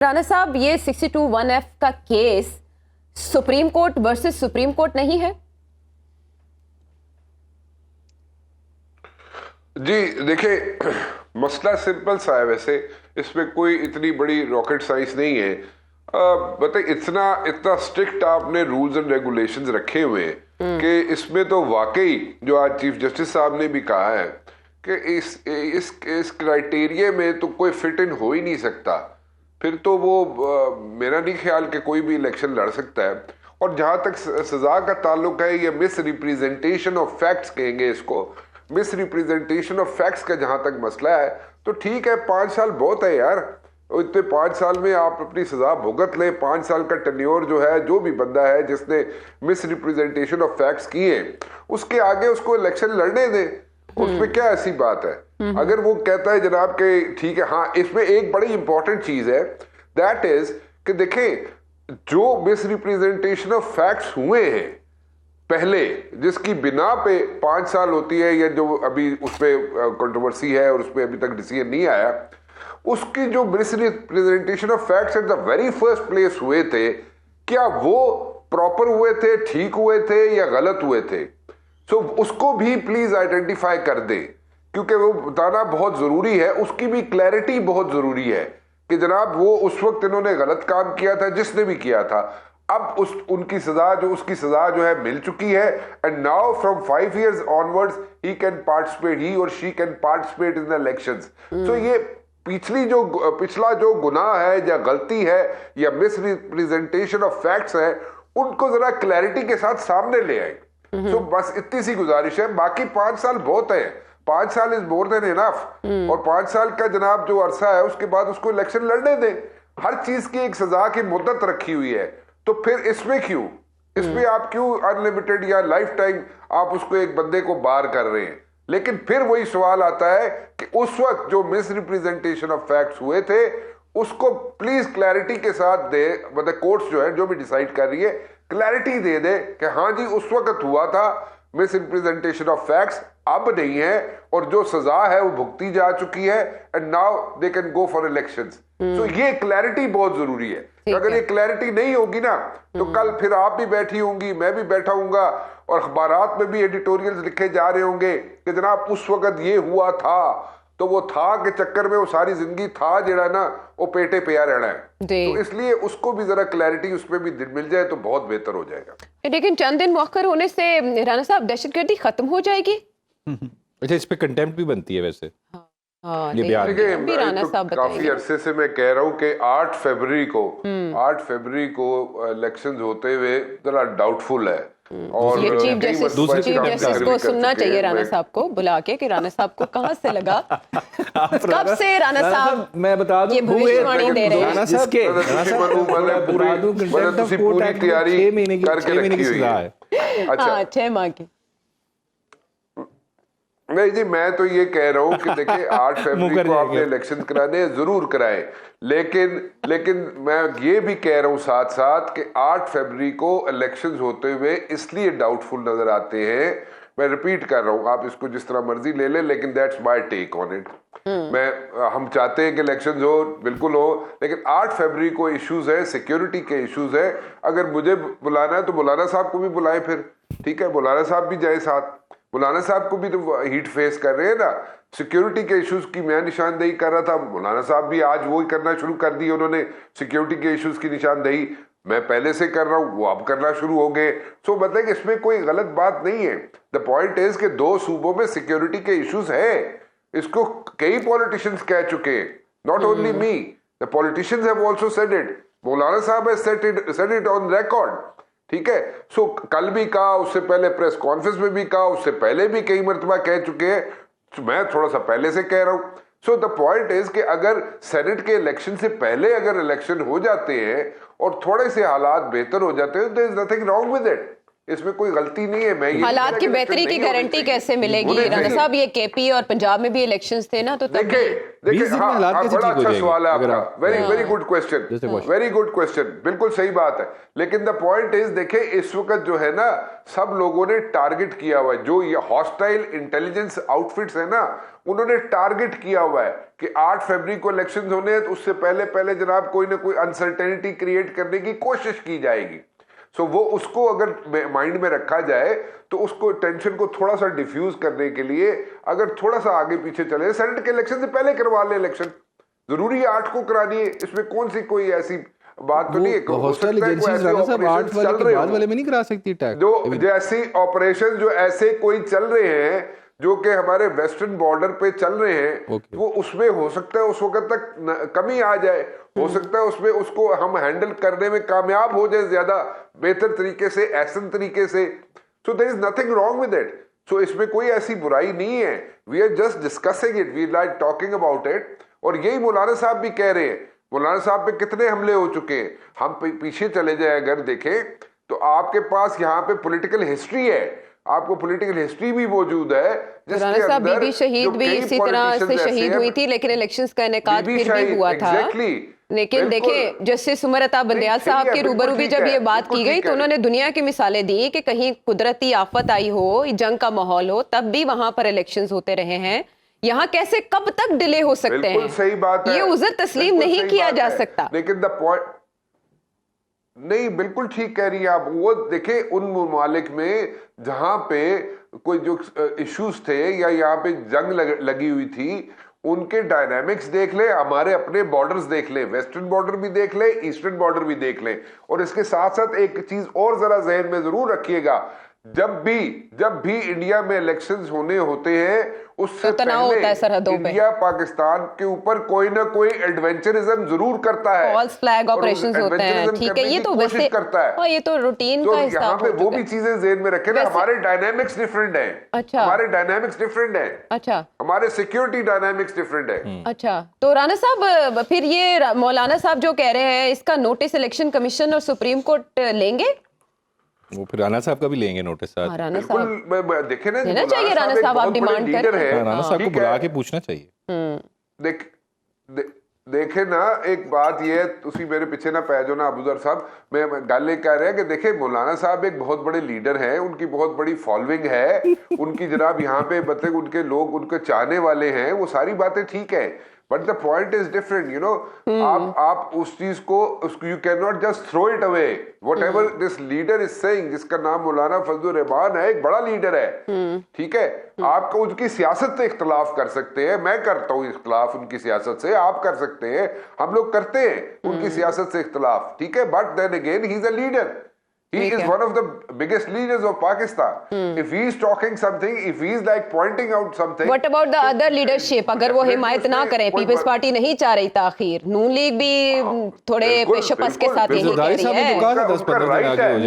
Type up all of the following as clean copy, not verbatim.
राणा साहब, ये 62(1)(f का case supreme court versus supreme court नहीं है? जी देखिए, मसला सिंपल सा है। वैसे इसमें कोई इतनी बड़ी रॉकेट साइंस नहीं है। बताइए, इतना स्ट्रिक्ट आपने रूल्स एंड रेगुलेशंस रखे हुए हैं कि इसमें तो वाकई जो आज चीफ जस्टिस साहब ने भी कहा है कि इस क्राइटेरिया में तो कोई फिट इन हो ही नहीं सकता। फिर तो वो मेरा नहीं ख्याल कि कोई भी इलेक्शन लड़ सकता है। और जहां तक सजा का ताल्लुक है, या मिस रिप्रेजेंटेशन ऑफ फैक्ट्स कहेंगे इसको, मिस रिप्रेजेंटेशन ऑफ फैक्ट्स का जहां तक मसला है, तो ठीक है, 5 साल बहुत है यार। इतने 5 साल में आप अपनी सजा भुगत लें। 5 साल का टेन्योर जो है, जो भी बंदा है जिसने मिस रिप्रेजेंटेशन ऑफ फैक्ट्स किए, उसके आगे उसको इलेक्शन लड़ने दें। उसमें क्या ऐसी बात है? अगर वो कहता है जनाब के ठीक है। हाँ, इसमें एक बड़ी इंपॉर्टेंट चीज है, दैट इज कि देखें, जो मिस रिप्रेजेंटेशन ऑफ फैक्ट्स हुए हैं पहले, जिसकी बिना पे 5 साल होती है, या जो अभी उसमें कंट्रोवर्सी है और उसमें अभी तक डिसीजन नहीं आया, उसकी जो miss representation of facts at the very first place हुए थे, क्या वो प्रॉपर हुए थे, ठीक हुए थे, या गलत हुए थे? सो उसको भी प्लीज आइडेंटिफाई कर दे, क्योंकि वो बताना बहुत जरूरी है। उसकी भी क्लैरिटी बहुत जरूरी है कि जनाब वो उस वक्त इन्होंने गलत काम किया था, जिसने भी किया था। अब उसकी सजा जो है मिल चुकी है, and now from 5 years onwards he can participate, he और she can participate in the elections. So ये पिछला जो गुनाह है या गलती है या मिस रिप्रेजेंटेशन ऑफ फैक्ट्स है, उनको जरा क्लैरिटी के साथ सामने ले आए। तो बस इतनी सी गुजारिश है। बाकी 5 साल बहुत है, 5 साल इज मोर देन इनफ। और 5 साल का जनाब जो अरसा है, उसके बाद उसको इलेक्शन लड़ने दें। हर चीज की एक सजा की मुद्दत रखी हुई है, तो फिर इसमें आप क्यों अनलिमिटेड या लाइफ टाइम आप उसको एक बंदे को बार कर रहे हैं? लेकिन फिर वही सवाल आता है कि उस वक्त जो मिस रिप्रेजेंटेशन ऑफ फैक्ट्स हुए थे, उसको प्लीज क्लैरिटी के साथ दे। मतलब कोर्ट्स जो है, जो भी डिसाइड कर रही है, क्लैरिटी दे दे कि हाँ जी, उस वक्त हुआ था मिस रिप्रेजेंटेशन ऑफ फैक्ट्स, अब नहीं है, और जो सजा है वो भुगती जा चुकी है, and now they can go for elections. So ये क्लैरिटी बहुत जरूरी है। तो अगर ये क्लैरिटी नहीं होगी ना, तो कल फिर आप भी बैठी होंगी, मैं भी बैठा हूंगा, और अखबारात में भी एडिटोरियल्स लिखे जा रहे होंगे कि जनाब उस वक्त ये हुआ था, तो वो था के चक्कर में वो सारी जिंदगी था जरा ना, वो पेटे पे रहना है। तो इसलिए उसको भी जरा क्लैरिटी उसमें भी मिल जाए तो बहुत बेहतर हो जाएगा। लेकिन चंद दिन मुअक्कर होने से राणा साहब दहशतगर्दी खत्म हो जाएगी? अच्छा, इस पे कंटेम्प्ट भी बनती है वैसे। हाँ, ये बयान काफी अरसे से मैं कह रहा हूँ कि 8 फरवरी को इलेक्शंस होते हुए जरा डाउटफुल है। और ये चीफ जस्टिस को सुनना चाहिए राणा साहब को बुला के, कि राणा साहब को कहां से लगा, कब से राणा साहब मैं बता दूं ये भविष्यवाणी दे रहे हैं। राणा साहब पूरी तैयारी 6 महीने की सजा है। अच्छा, 6 माह की। नहीं जी, मैं तो ये कह रहा हूँ कि देखिए 8 फरवरी को आपने इलेक्शन कराने जरूर कराए, लेकिन मैं ये भी कह रहा हूँ साथ साथ कि 8 फरवरी को इलेक्शंस होते हुए इसलिए डाउटफुल नजर आते हैं। मैं रिपीट कर रहा हूँ, आप इसको जिस तरह मर्जी ले लें, लेकिन that's my take on it. हम चाहते हैं कि इलेक्शंस हो, बिल्कुल हो, लेकिन 8 फरवरी को इश्यूज है, सिक्योरिटी के इश्यूज है। अगर मुझे बुलाना है तो मौलाना साहब को भी बुलाएं, फिर ठीक है, मौलाना साहब भी जाए साथ। मौलाना साहब को भी तो हीट फेस कर रहे हैं ना, सिक्योरिटी के इश्यूज की मैं निशानदेही कर रहा था, मौलाना साहब भी आज वो ही करना शुरू कर दी उन्होंने। सिक्योरिटी के इश्यूज की निशानदेही मैं पहले से कर रहा हूं, वो अब करना शुरू हो गए। सो मतलब इसमें कोई गलत बात नहीं है। द पॉइंट इज कि 2 सूबों में सिक्योरिटी के इश्यूज है। इसको कई पॉलिटिशियंस कह चुके हैं, not only me, the politicians have also said it. मौलाना साहब has said it on record, ठीक है। सो कल भी कहा, उससे पहले प्रेस कॉन्फ्रेंस में भी कहा, उससे पहले भी कई मरतबा कह चुके हैं। तो मैं थोड़ा सा पहले से कह रहा हूं। सो द पॉइंट इज कि अगर सेनेट के इलेक्शन से पहले अगर इलेक्शन हो जाते हैं और थोड़े से हालात बेहतर हो जाते हैं, there is nothing wrong with it. इसमें कोई गलती नहीं है। मैं हालात की बेहतरी की गारंटी कैसे मिलेगी राणा साहब? ये केपी और पंजाब में भी इलेक्शंस थे ना, तो देखिए हाँ, बड़ा अच्छा सवाल है आपका, very good question, very good question, बिल्कुल सही बात है। लेकिन द पॉइंट इज, देखिए इस वक्त जो है ना, सब लोगों ने टारगेट किया हुआ है, जो ये हॉस्टाइल इंटेलिजेंस आउटफिट्स है ना, उन्होंने टारगेट किया हुआ है कि 8 फरवरी को इलेक्शन होने हैं, तो उससे पहले जनाब कोई ना कोई अनसर्टेनिटी क्रिएट करने की कोशिश की जाएगी। सो वो उसको अगर माइंड में रखा जाए तो उसको टेंशन को थोड़ा सा डिफ्यूज करने के लिए अगर थोड़ा सा आगे पीछे चले, सेनेट के इलेक्शन से पहले करवा ले इलेक्शन, जरूरी है 8 को करानी है, इसमें कौन सी कोई ऐसी बात तो नहीं है। हॉस्टाइल एजेंसीज राणा साहब 8 वाले के बाद वाले में नहीं करा सकती अटैक, जो जैसी ऑपरेशन जो ऐसे कोई चल रहे हैं जो कि हमारे वेस्टर्न बॉर्डर पे चल रहे हैं, वो उसमें हो सकता है उस वक्त तक कमी आ जाए, हो सकता है उसमें उसको हम हैंडल करने में कामयाब हो जाए ज्यादा बेहतर तरीके से, ऐसन तरीके से। So there is nothing wrong with it. So इसमें कोई ऐसी बुराई नहीं है, we are just discussing it, we like talking about it. और यही मौलाना साहब भी कह रहे हैं, मौलाना साहब पे कितने हमले हो चुके हैं, हम पीछे चले जाए अगर देखें तो आपके पास यहाँ पे पॉलिटिकल हिस्ट्री है, आपको पॉलिटिकल हिस्ट्री भी मौजूद है। राणा साहब बीबी शहीद भी इसी तरह से शहीद हुई थी, लेकिन इलेक्शंस का इनेकाद फिर भी हुआ था। लेकिन देखें, जस्टिस उमर अता बंदयाल साहब के रूबरू भी जब ये बात की गई तो उन्होंने दुनिया की मिसालें दी कि कहीं कुदरती आफत आई हो, जंग का माहौल हो, तब भी वहां पर इलेक्शंस होते रहे हैं। यहाँ कैसे कब तक डिले हो सकते हैं? सही बात है, ये उज़र तस्लीम नहीं किया जा सकता। लेकिन द पॉइंट नहीं, बिल्कुल ठीक कह रही है आप। वो देखे उन ममालिक में जहां पे कोई जो इश्यूज थे या यहाँ पे जंग लगी हुई थी, उनके डायनामिक्स देख ले, हमारे अपने बॉर्डर्स देख ले, वेस्टर्न बॉर्डर भी देख ले, ईस्टर्न बॉर्डर भी देख ले। और इसके साथ साथ एक चीज और जरा जहन में जरूर रखिएगा, जब भी इंडिया में इलेक्शंस होने होते हैं उससे तो तनाव होता है सरहदों पे। इंडिया पाकिस्तान के ऊपर कोई ना कोई एडवेंचरिज्म जरूर करता है, फॉल्स फ्लैग ऑपरेशंस होते हैं, ठीक है, ये तो वैसे करता है। हाँ, ये तो रूटीन का हिस्सा यहाँ पे वो भी चीजें जेहन में रखें ना, हमारे डायनामिक्स डिफरेंट हैं। अच्छा, हमारे डायनामिक्स डिफरेंट हैं। अच्छा, हमारे सिक्योरिटी डायनामिक्स डिफरेंट है। अच्छा, तो राणा साहब फिर ये मौलाना साहब जो कह रहे हैं, इसका नोटिस इलेक्शन कमीशन और सुप्रीम कोर्ट लेंगे? वो फिर राणा साहब का भी लेंगे नोटिस आज। राणा साहब देखे ना, देना चाहिए राणा साहब, आप डिमांड कर रहे हैं, राणा साहब को बुला के पूछना चाहिए। देखे ना, एक बात ये तुसी मेरे पीछे ना पै जो ना अबूजर साहब, मैं गल ये कह रहा है कि देखे मौलाना साहब एक बहुत बड़े लीडर हैं, उनकी बहुत बड़ी फॉलोइंग है, उनकी जनाब यहाँ पे मतलब उनके लोग उनके चाहने वाले हैं, वो सारी बातें ठीक है, but the point is different, you know. आप उस चीज को you can not just throw it away. Whatever this leader is saying, जिसका नाम मौलाना फजलुर रहमान है, एक बड़ा लीडर है, ठीक है, आप उनकी सियासत से इख्तलाफ कर सकते हैं, मैं करता हूँ इख्तलाफ उनकी सियासत से, आप कर सकते हैं, हम लोग करते हैं उनकी सियासत से इख्तलाफ, ठीक है, but then again he is a leader, he is one of the biggest leaders of Pakistan. If he is talking something, if he is like pointing out something, what about the other leadership? अगर वो हिमायत ना करें, peoples party नहीं चाह रही ताखीर, नून league भी थोड़े पेशकश के साथ यही कह रही है।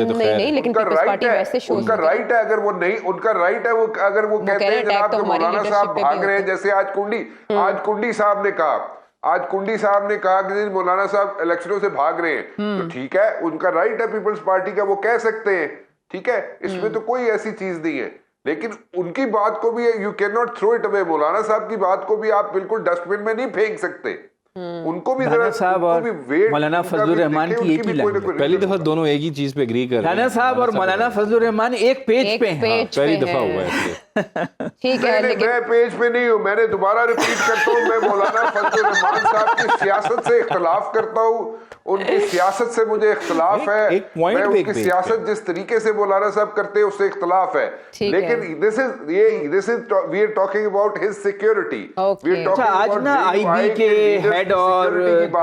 नहीं, लेकिन पीपल्स पार्टी वैसे शो उनका राइट है, अगर वो नहीं, उनका राइट है, वो अगर वो कहते हैं जनाब कि मौलाना साहब भाग रहे हैं, जैसे आज कुंडी साहब ने कहा, आज कुंडी साहब ने कहा कि मौलाना साहब इलेक्शनों से भाग रहे हैं, तो ठीक है, उनका राइट है पीपल्स पार्टी का, वो कह सकते हैं, ठीक है, इसमें तो कोई ऐसी चीज नहीं है। लेकिन उनकी बात को भी you can not throw it away, मौलाना साहब की बात को भी आप बिल्कुल डस्टबिन में नहीं फेंक सकते, उनको भी राणा साहब और मौलाना फजलुर रहमान की एक ही लाइन, पहली दफा दोनों एक ही चीज पे एग्री कर रहे हैं। राणा साहब और मौलाना फजलुर रहमान एक पेज पे हैं, पहली दफा हुआ है। ठीक है, लेकिन मैं पेज पे नहीं हूँ, मैंने दोबारा रिपीट करता हूँ, मैं मौलाना फजलुर रहमान साहब की सियासत से इख्तलाफ करता हूँ, उनकी सियासत से मुझे इख्तलाफ है, मैं उनकी सियासत जिस तरीके से मौलाना साहब करते हैं उससे इख्तलाफ है, लेकिन this is we are talking about his security. आज ना आईबी के हेड और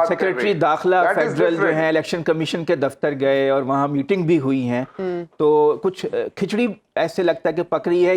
सेक्रेटरी दाखिला फेडरल जो है इलेक्शन कमीशन के दफ्तर गए और वहाँ मीटिंग भी हुई है, तो कुछ खिचड़ी ऐसे लगता है कि पक रही है।